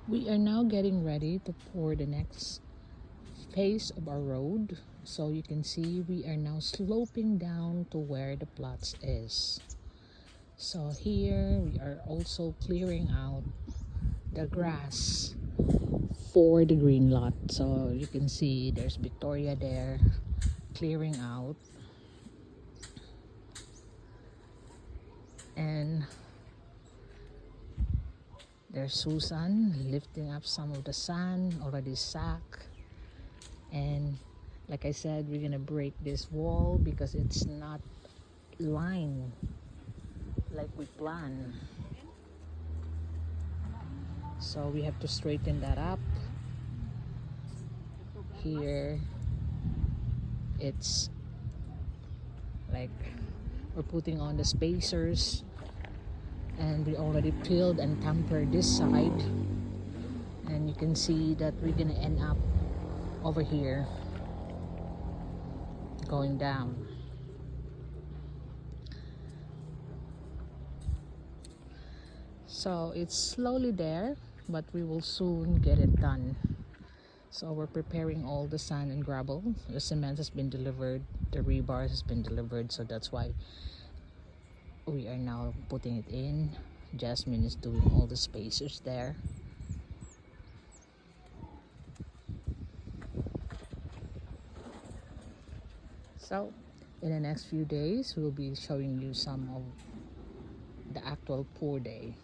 We are now getting ready to pour the next phase of our road. So you can see we are now sloping down to where the plots is. So here we are also clearing out the grass for the green lot. So you can see there's Victoria there clearing out, and there's Susan lifting up some of the sand already sacked. And like I said, we're gonna break this wall because it's not lined like we planned. So we have to straighten that up. Here it's like we're putting on the spacers, and we already peeled and tampered this side, and you can see that we're gonna end up over here going down. So it's slowly there, but we will soon get it done. So we're preparing all the sand and gravel. The cement has been delivered, the rebar has been delivered, so that's why we are now putting it in. Jasmine is doing all the spacers there. So in the next few days we'll be showing you some of the actual pour day.